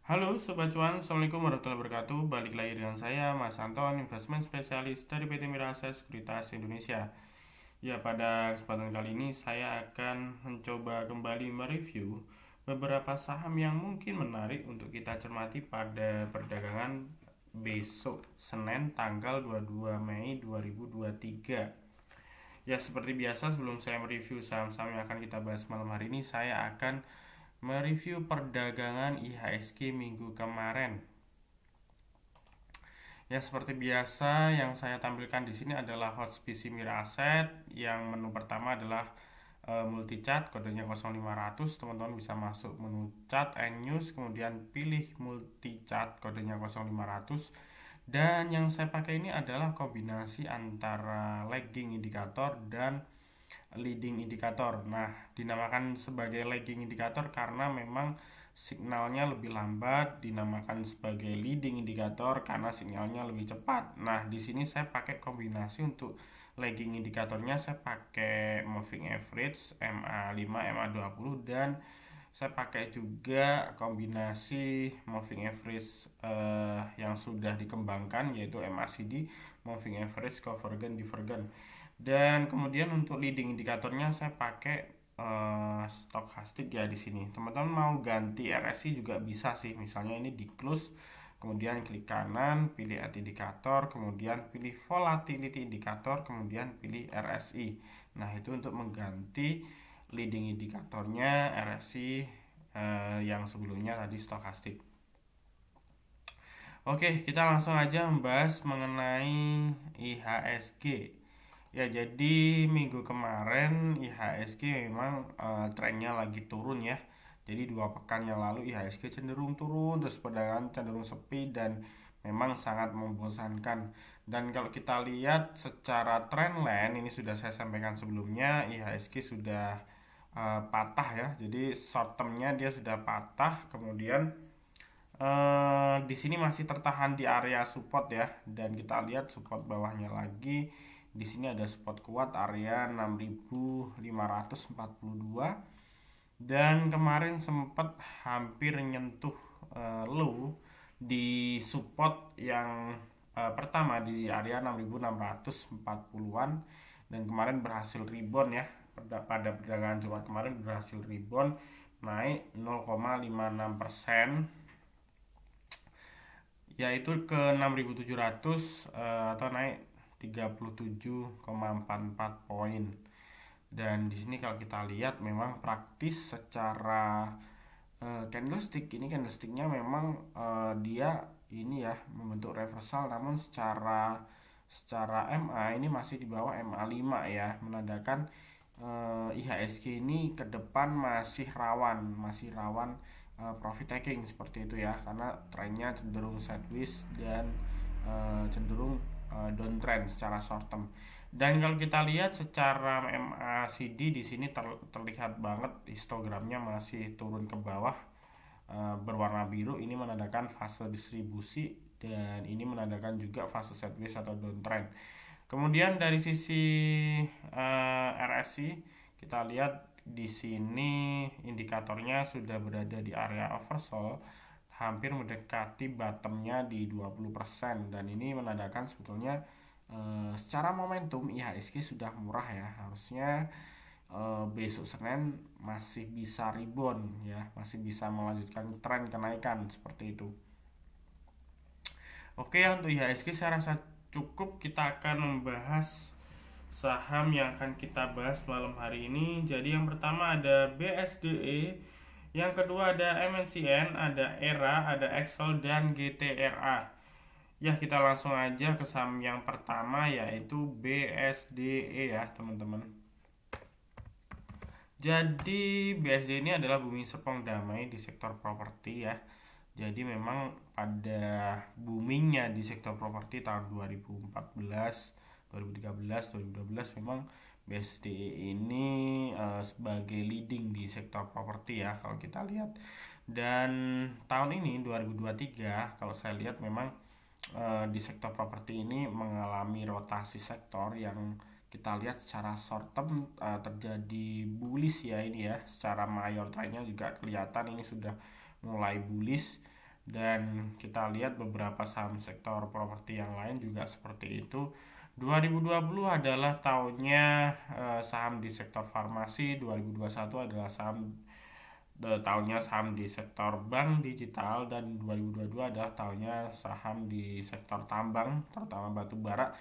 Halo Sobat Cuan, Assalamualaikum warahmatullahi wabarakatuh. Balik lagi dengan saya Mas Anton, investment spesialis dari PT Mirasa Sekuritas Indonesia. Ya, pada kesempatan kali ini saya akan mencoba kembali mereview beberapa saham yang mungkin menarik untuk kita cermati pada perdagangan besok Senin tanggal 22 Mei 2023. Ya, seperti biasa sebelum saya mereview saham-saham yang akan kita bahas malam hari ini, saya akan mereview perdagangan IHSG minggu kemarin. Ya, seperti biasa yang saya tampilkan di sini adalah Hotspeed Mira Asset. Yang menu pertama adalah multi-chart, kodenya 0500. Teman-teman bisa masuk menu chart and news, kemudian pilih multi-chart, kodenya 0500. Dan yang saya pakai ini adalah kombinasi antara lagging indikator dan leading indikator. Nah, dinamakan sebagai lagging indikator karena memang signalnya lebih lambat, dinamakan sebagai leading indikator karena sinyalnya lebih cepat. Nah, di sini saya pakai kombinasi untuk lagging indikatornya, saya pakai moving average MA5, MA20, dan saya pakai juga kombinasi moving average yang sudah dikembangkan, yaitu MACD, moving average convergent divergent. Dan kemudian untuk leading indikatornya saya pakai stokastik ya di sini. Teman-teman mau ganti RSI juga bisa sih. Misalnya ini di close, kemudian klik kanan, pilih at indikator, kemudian pilih volatility indikator, kemudian pilih RSI. Nah, itu untuk mengganti leading indikatornya RSI yang sebelumnya tadi stokastik. Oke, kita langsung aja membahas mengenai IHSG. Ya, jadi minggu kemarin IHSG memang trennya lagi turun ya. Jadi 2 pekan yang lalu IHSG cenderung turun, terus perdagangan cenderung sepi dan memang sangat membosankan. Dan kalau kita lihat secara trendline, ini sudah saya sampaikan sebelumnya, IHSG sudah patah ya. Jadi short termnya dia sudah patah, kemudian di sini masih tertahan di area support ya, dan kita lihat support bawahnya lagi. Di sini ada support kuat area 6542, dan kemarin sempat hampir nyentuh low di support yang pertama di area 6640-an, dan kemarin berhasil rebound ya. Pada perdagangan Jumat kemarin berhasil rebound naik 0,56%, yaitu ke 6700 atau naik 37,44 poin. Dan di sini kalau kita lihat memang praktis secara candlestick, ini candlesticknya memang dia ini ya membentuk reversal, namun secara MA ini masih di bawah MA5 ya, menandakan IHSG ini ke depan masih rawan profit taking seperti itu ya, karena trennya cenderung sideways dan cenderung downtrend secara short term. Dan kalau kita lihat secara MACD di sini terlihat banget histogramnya masih turun ke bawah berwarna biru, ini menandakan fase distribusi, dan ini menandakan juga fase sideways atau downtrend. Kemudian dari sisi RSI kita lihat di sini indikatornya sudah berada di area oversold, hampir mendekati bottomnya di 20%, dan ini menandakan sebetulnya secara momentum IHSG sudah murah ya. Harusnya besok Senin masih bisa rebound ya, masih bisa melanjutkan tren kenaikan seperti itu. Oke, untuk IHSG saya rasa cukup. Kita akan membahas saham yang akan kita bahas malam hari ini. Jadi yang pertama ada BSDE, yang kedua ada MNCN, ada ERA, ada Excel, dan GTRA. Ya, kita langsung aja ke saham yang pertama, yaitu BSDE ya teman-teman. Jadi BSDE ini adalah bumi serpong damai di sektor properti ya. Jadi memang pada boomingnya di sektor properti tahun 2014, 2013, 2012 memang BSDE ini sebagai leading di sektor properti ya kalau kita lihat. Dan tahun ini 2023 kalau saya lihat memang di sektor properti ini mengalami rotasi sektor yang kita lihat secara short term terjadi bullish ya ini ya. Secara mayor trennya juga kelihatan ini sudah mulai bullish, Dan kita lihat beberapa saham sektor properti yang lain juga seperti itu. 2020 adalah tahunnya saham di sektor farmasi, 2021 adalah tahunnya saham di sektor bank digital, dan 2022 adalah tahunnya saham di sektor tambang terutama batu bara.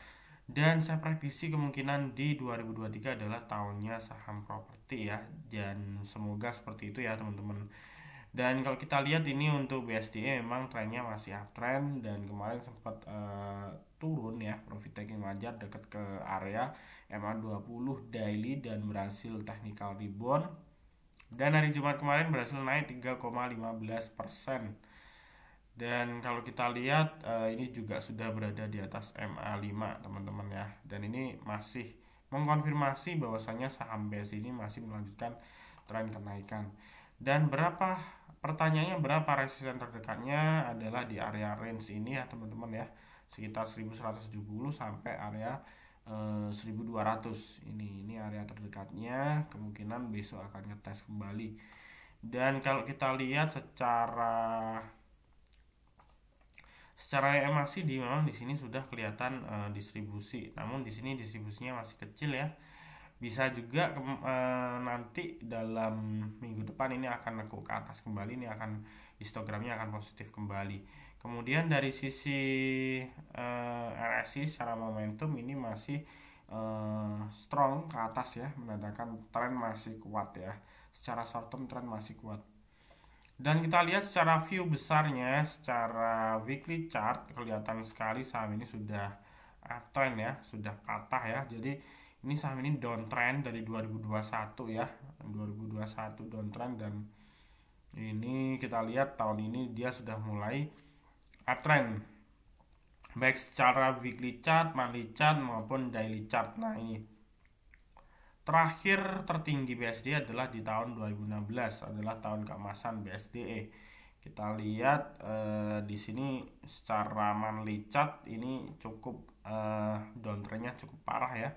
Dan saya prediksi kemungkinan di 2023 adalah tahunnya saham properti ya. Dan semoga seperti itu ya teman-teman. Dan kalau kita lihat ini untuk BSDE memang trennya masih uptrend, dan kemarin sempat turun ya, profit taking wajar dekat ke area MA20 daily dan berhasil technical rebound. Dan hari Jumat kemarin berhasil naik 3,15%. Dan kalau kita lihat ini juga sudah berada di atas MA5 teman-teman ya. Dan ini masih mengkonfirmasi bahwasanya saham BSI ini masih melanjutkan tren kenaikan. Dan pertanyaannya berapa resisten terdekatnya adalah di area range ini ya teman-teman ya, sekitar 1170 sampai area 1200. Ini area terdekatnya, kemungkinan besok akan ngetes kembali. Dan kalau kita lihat secara EMA memang di sini sudah kelihatan distribusi, namun di sini distribusinya masih kecil ya. Bisa juga nanti dalam minggu depan ini akan nekuk ke atas kembali, ini akan histogramnya akan positif kembali. Kemudian dari sisi RSI secara momentum ini masih strong ke atas ya, menandakan tren masih kuat ya. Secara short term tren masih kuat. Dan kita lihat secara view besarnya, secara weekly chart kelihatan sekali saham ini sudah uptrend ya, sudah patah ya. Jadi ini saham ini downtrend dari 2021 ya, 2021 downtrend, dan ini kita lihat tahun ini dia sudah mulai uptrend baik secara weekly chart, monthly chart maupun daily chart. Nah ini terakhir tertinggi BSDE adalah di tahun 2016, adalah tahun keemasan BSDE. Kita lihat di sini secara monthly chart ini cukup downtrendnya cukup parah ya.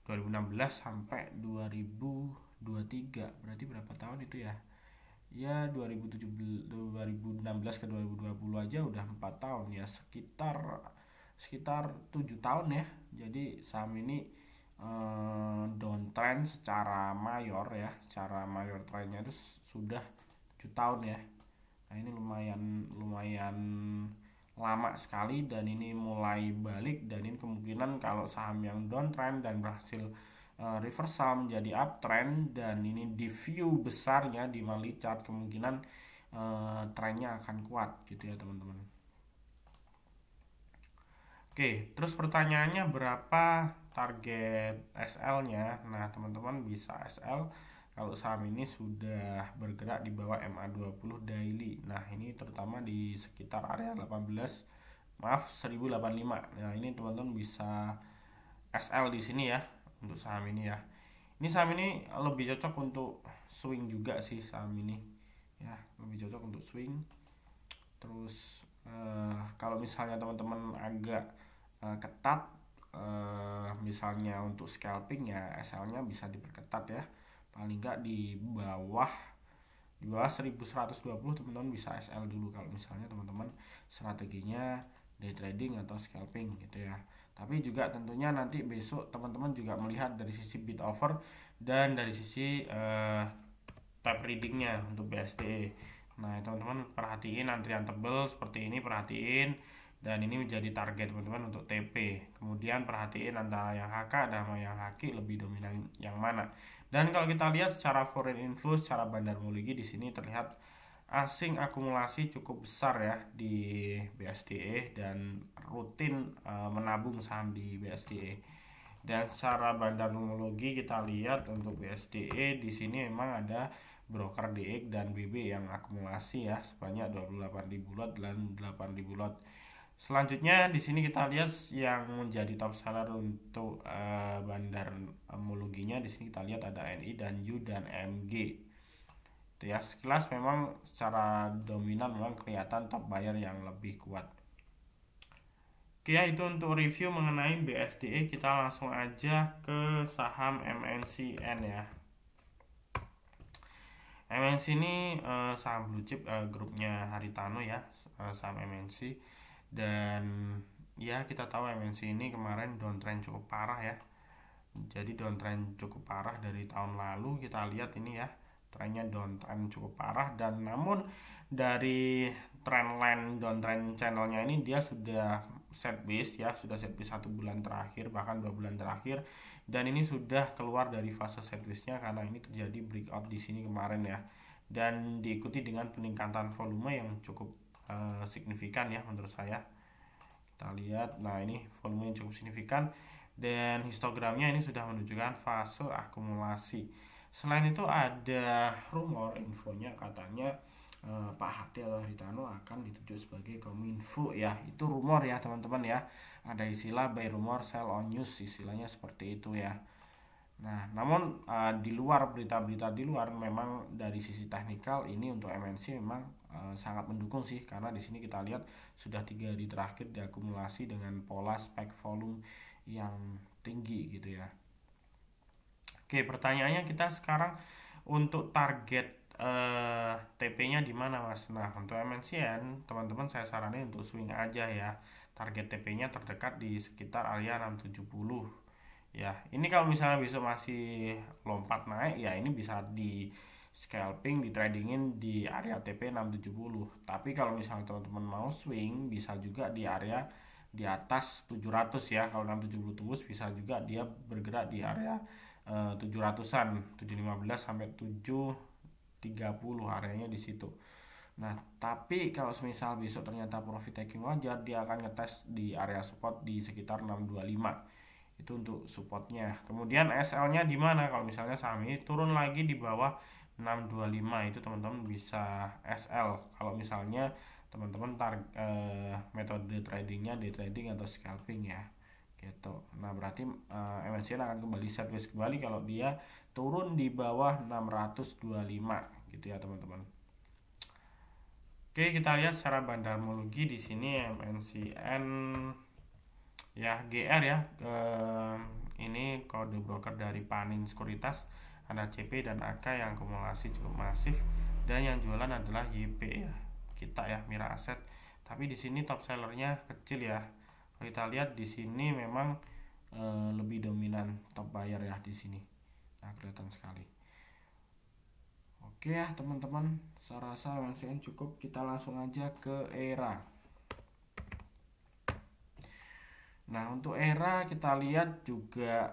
2016 sampai 2023, berarti berapa tahun itu ya? Ya 2016 ke 2020 aja udah 4 tahun ya, sekitar 7 tahun ya. Jadi saham ini downtrend secara mayor ya, secara mayor trennya itu sudah 7 tahun ya. Nah ini lumayan lama sekali, dan ini mulai balik, dan ini kemungkinan kalau saham yang downtrend dan berhasil reversal menjadi uptrend, dan ini di view besarnya di monthly chart kemungkinan trennya akan kuat gitu ya teman-teman. Oke, terus pertanyaannya berapa target SL-nya? Nah teman-teman bisa SL kalau saham ini sudah bergerak di bawah MA20 daily. Nah ini terutama di sekitar area 1085. Nah ini teman-teman bisa SL di sini ya untuk saham ini ya. Ini saham ini lebih cocok untuk swing juga sih saham ini ya, lebih cocok untuk swing. Terus kalau misalnya teman-teman agak ketat, misalnya untuk scalping ya SL-nya bisa diperketat ya, paling nggak di bawah 1120 teman-teman bisa SL dulu kalau misalnya teman-teman strateginya day trading atau scalping gitu ya. Tapi juga tentunya nanti besok teman-teman juga melihat dari sisi bid offer dan dari sisi tab readingnya untuk BSDE. Nah teman-teman perhatiin antrian tebel seperti ini, perhatiin, dan ini menjadi target teman-teman untuk TP. Kemudian perhatiin antara yang HK dan yang HQ lebih dominan yang mana. Dan kalau kita lihat secara foreign inflows, secara bandar muligi di sini terlihat asing akumulasi cukup besar ya di BSDE, dan rutin menabung saham di BSDE. Dan secara bandar muligi kita lihat untuk BSDE di sini memang ada broker DX dan BB yang akumulasi ya sebanyak 28.000 lot dan 8.000 lot. Selanjutnya di sini kita lihat yang menjadi top seller untuk bandar mulginya. Di sini kita lihat ada NI dan U dan MG. Itu ya, sekilas memang secara dominan memang kelihatan top buyer yang lebih kuat. Oke ya, itu untuk review mengenai BSDE. Kita langsung aja ke saham MNCN ya. MNC ini saham blue chip grupnya Haritano ya, saham MNC. Dan ya kita tahu MNC ini kemarin downtrend cukup parah ya. Jadi downtrend cukup parah dari tahun lalu, kita lihat ini ya, trennya downtrend cukup parah. Dan namun dari trendline downtrend channelnya ini dia sudah set base ya, sudah set base 1 bulan terakhir, bahkan 2 bulan terakhir. Dan ini sudah keluar dari fase set base-nya karena ini terjadi breakout di sini kemarin ya. Dan diikuti dengan peningkatan volume yang cukup signifikan ya menurut saya. Kita lihat, nah ini volume yang cukup signifikan dan histogramnya ini sudah menunjukkan fase akumulasi. Selain itu ada rumor infonya katanya Pak Hadi atau Haritano akan ditunjuk sebagai Kominfo ya. Itu rumor ya teman-teman ya. Ada istilah buy rumor sell on news, istilahnya seperti itu ya. Nah, namun di luar berita-berita di luar, memang dari sisi teknikal ini untuk MNC memang sangat mendukung sih, karena di sini kita lihat sudah 3 hari terakhir diakumulasi dengan pola spek volume yang tinggi gitu ya. Oke, pertanyaannya kita sekarang untuk target TP-nya di mana Mas? Nah, untuk MNCN teman-teman saya saranin untuk swing aja ya. Target TP-nya terdekat di sekitar area 670. Ya, ini kalau misalnya besok masih lompat naik ya ini bisa di scalping, di tradingin di area TP 670. Tapi kalau misalnya teman-teman mau swing bisa juga di area di atas 700 ya. Kalau 670 tembus bisa juga dia bergerak di area 700-an, 715 sampai 730 areanya di situ. Nah, tapi kalau misal besok ternyata profit taking wajar, dia akan ngetes di area support di sekitar 625. Itu untuk supportnya. Kemudian SL-nya di mana? Kalau misalnya saham ini turun lagi di bawah 625, itu teman-teman bisa SL. Kalau misalnya teman-teman metode tradingnya day trading atau scalping ya gitu. Nah berarti MNCN akan kembali sideways kembali kalau dia turun di bawah 625 gitu ya teman-teman. Oke, kita lihat secara bandarmologi di sini MNCN ya GR ya. Ini kode broker dari Panin Sekuritas, ada CP dan AK yang akumulasi cukup masif, dan yang jualan adalah YP ya, kita ya, Mira Aset. Tapi di sini top sellernya kecil ya. Kalau kita lihat di sini memang lebih dominan top buyer ya di sini. Nah, kelihatan sekali. Oke ya teman-teman, saya rasa MNCN cukup. Kita langsung aja ke ERA. Nah untuk ERA kita lihat juga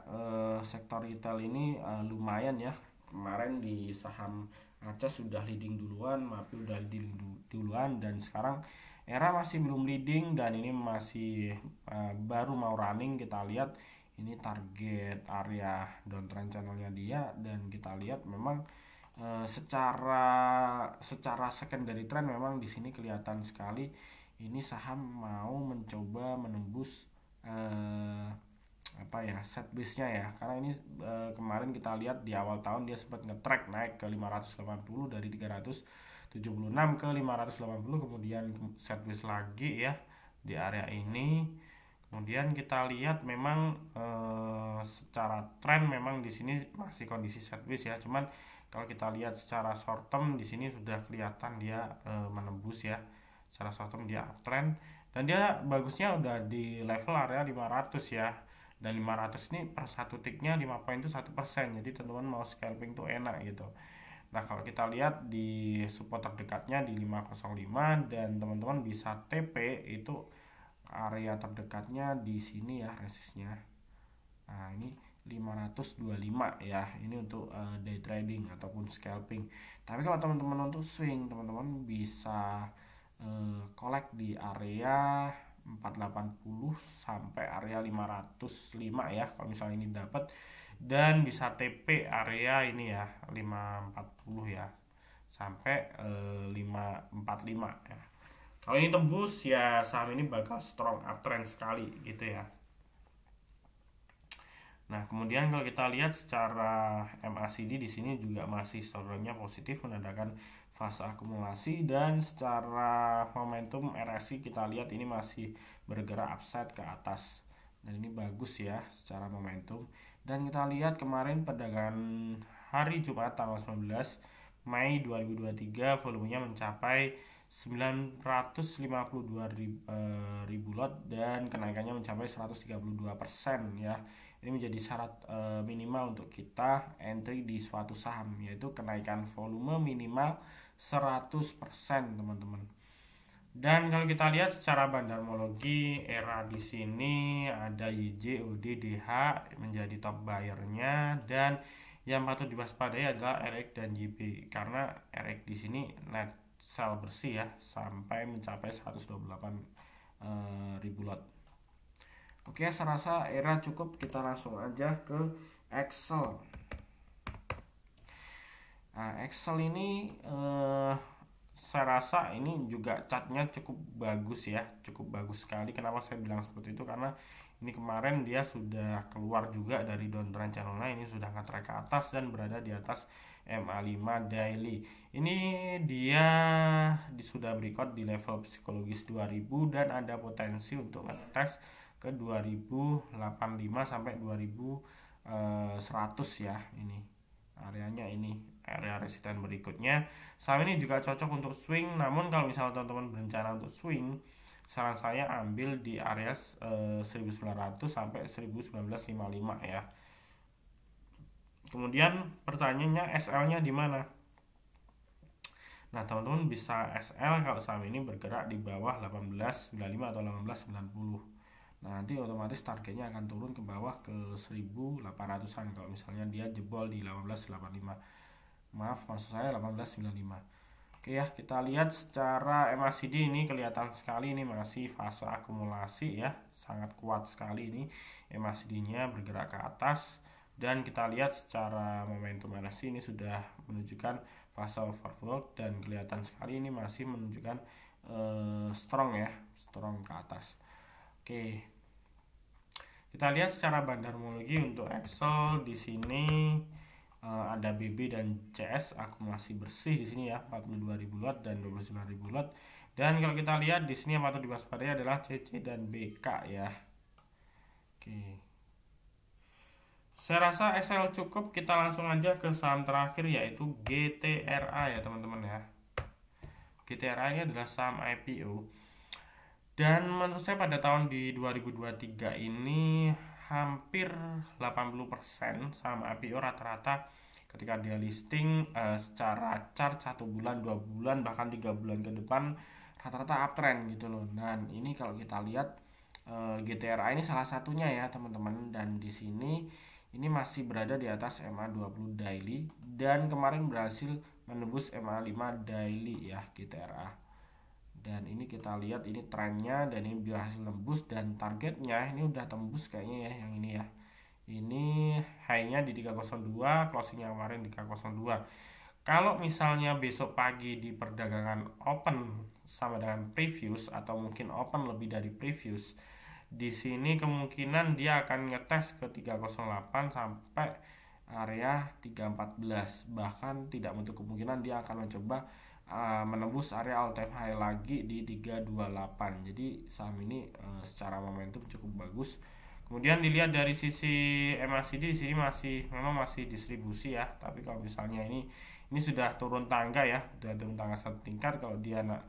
sektor retail ini lumayan ya. Kemarin di saham Aceh sudah leading duluan, MAPI udah leading duluan, dan sekarang ERA masih belum leading dan ini masih baru mau running. Kita lihat ini target area downtrend channelnya dia, dan kita lihat memang secara secondary trend memang di sini kelihatan sekali ini saham mau mencoba menembus set base nya ya, karena ini kemarin kita lihat di awal tahun dia sempat nge-track naik ke 580 dari 376 ke 580, kemudian set base lagi ya di area ini. Kemudian kita lihat memang secara tren memang di sini masih kondisi set base ya, cuman kalau kita lihat secara short term di sini sudah kelihatan dia menembus ya. Secara short term dia uptrend, dan dia bagusnya udah di level area 500 ya. Dan 500 ini per satu ticknya 5 poin itu 1%, jadi teman-teman mau scalping tuh enak gitu. Nah kalau kita lihat di support terdekatnya di 505, dan teman-teman bisa TP itu area terdekatnya di sini ya, resistnya. Nah ini 525 ya, ini untuk day trading ataupun scalping. Tapi kalau teman-teman untuk swing, teman-teman bisa collect di area 480 sampai area 505 ya kalau misalnya ini dapat, dan bisa TP area ini ya 540 ya sampai 545 ya. Kalau ini tembus ya saham ini bakal strong uptrend sekali gitu ya. Nah, kemudian kalau kita lihat secara MACD di sini juga masih storynya positif, menandakan fase akumulasi, dan secara momentum RSI kita lihat ini masih bergerak upside ke atas. Dan ini bagus ya secara momentum. Dan kita lihat kemarin perdagangan hari Jumat tanggal 19 Mei 2023 volumenya mencapai 952.000 lot dan kenaikannya mencapai 132% ya. Ini menjadi syarat minimal untuk kita entry di suatu saham, yaitu kenaikan volume minimal 100% teman-teman. Dan kalau kita lihat secara bandarmologi, ERA di sini ada YJ, OD, DH menjadi top buyer-nya, dan yang patut diwaspadai adalah RX dan JB karena RX di sini net sell bersih ya sampai mencapai 128.000 lot. Oke, saya rasa ERA cukup, kita langsung aja ke Excel. Nah, Excel ini saya rasa ini juga chartnya cukup bagus ya, cukup bagus sekali. Kenapa saya bilang seperti itu? Karena ini kemarin dia sudah keluar juga dari downtrend channelnya, ini sudah nge-track ke atas dan berada di atas MA5 daily. Ini dia sudah breakout di level psikologis 2000 dan ada potensi untuk ngetes ke 2085 sampai 2100 ya. Ini areanya, ini area resisten berikutnya. Saham ini juga cocok untuk swing, namun kalau misalnya teman-teman berencana untuk swing, saran saya ambil di area 1900 sampai 1955 ya. Kemudian pertanyaannya SL-nya di mana? Nah, teman-teman bisa SL kalau saham ini bergerak di bawah 1895 atau 1890. Nah, nanti otomatis targetnya akan turun ke bawah ke 1800-an kalau misalnya dia jebol di 1885. Maaf, maksud saya 1895. Oke ya, kita lihat secara MACD ini kelihatan sekali ini masih fase akumulasi ya. Sangat kuat sekali ini MACD-nya bergerak ke atas, dan kita lihat secara momentum RSI ini sudah menunjukkan fase overbought dan kelihatan sekali ini masih menunjukkan strong ya, strong ke atas. Oke. Kita lihat secara bandarmologi untuk Excel di sini ada BB dan CS akumulasi bersih di sini ya, 42.000 lot dan 29.000 lot. Dan kalau kita lihat di sini yang patut diwaspadai adalah CC dan BK ya. Oke. Saya rasa Excel cukup, kita langsung aja ke saham terakhir yaitu GTRA ya teman-teman ya. GTRA ini adalah saham IPO. Dan menurut saya pada tahun di 2023 ini hampir 80% saham IPO rata-rata ketika dia listing secara chart 1 bulan, 2 bulan, bahkan 3 bulan ke depan rata-rata uptrend gitu loh. Dan ini kalau kita lihat GTRA ini salah satunya ya teman-teman, dan di sini ini masih berada di atas MA20 daily dan kemarin berhasil menembus MA5 daily ya GTRA. Dan ini kita lihat ini trennya, dan ini berhasil tembus, dan targetnya ini udah tembus kayaknya ya yang ini ya. Ini high-nya di 302, closingnya kemarin di 302. Kalau misalnya besok pagi di perdagangan open sama dengan previous atau mungkin open lebih dari previous, di sini kemungkinan dia akan ngetes ke 308 sampai area 314. Bahkan tidak menutup kemungkinan dia akan mencoba menembus area all time high lagi di 328. Jadi saham ini secara momentum cukup bagus. Kemudian dilihat dari sisi MACD di sini memang masih distribusi ya. Tapi kalau misalnya ini sudah turun tangga ya, sudah turun tangga satu tingkat. Kalau dia nak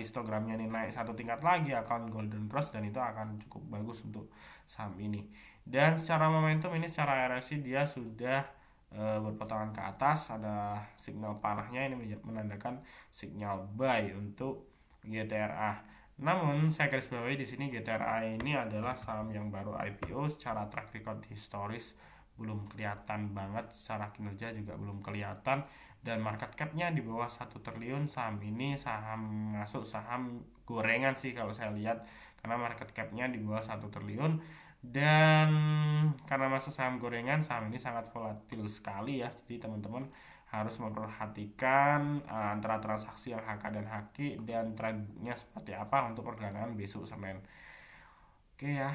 histogramnya ini naik satu tingkat lagi akan golden cross, dan itu akan cukup bagus untuk saham ini. Dan secara momentum ini secara RSI dia sudah berpotongan ke atas, ada signal panahnya, ini menandakan signal buy untuk GTRA. Namun saya garis bawahi di sini GTRA ini adalah saham yang baru IPO, secara track record historis belum kelihatan banget, secara kinerja juga belum kelihatan, dan market cap-nya di bawah 1 triliun. Saham ini masuk saham gorengan sih kalau saya lihat, karena market cap-nya di bawah 1 triliun. Dan karena masuk saham gorengan, saham ini sangat volatil sekali ya. Jadi teman-teman harus memperhatikan antara transaksi yang HK dan HQ dan trendnya seperti apa untuk perdagangan besok Senin. Oke ya,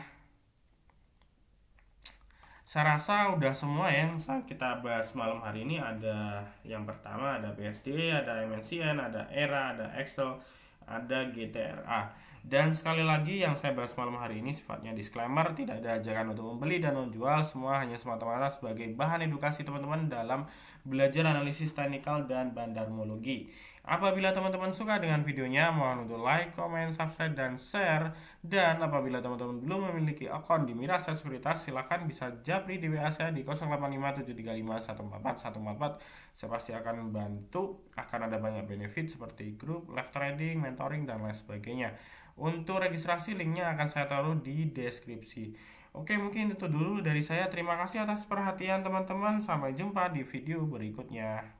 saya rasa udah semua yang kita bahas malam hari ini. Ada yang pertama ada BSD, ada MNCN, ada ERA, ada Excel, ada GTRA. Dan sekali lagi yang saya bahas malam hari ini sifatnya disclaimer, tidak ada ajakan untuk membeli dan menjual, semua hanya semata-mata sebagai bahan edukasi teman-teman dalam belajar analisis teknikal dan bandarmologi. Apabila teman-teman suka dengan videonya, mohon untuk like, comment, subscribe, dan share. Dan apabila teman-teman belum memiliki akun di Miraset Sekuritas, silahkan bisa japri di WA saya di 085735144144. Saya pasti akan membantu, akan ada banyak benefit seperti grup, live trading, mentoring, dan lain sebagainya. Untuk registrasi linknya akan saya taruh di deskripsi. Oke, mungkin itu dulu dari saya. Terima kasih atas perhatian teman-teman. Sampai jumpa di video berikutnya.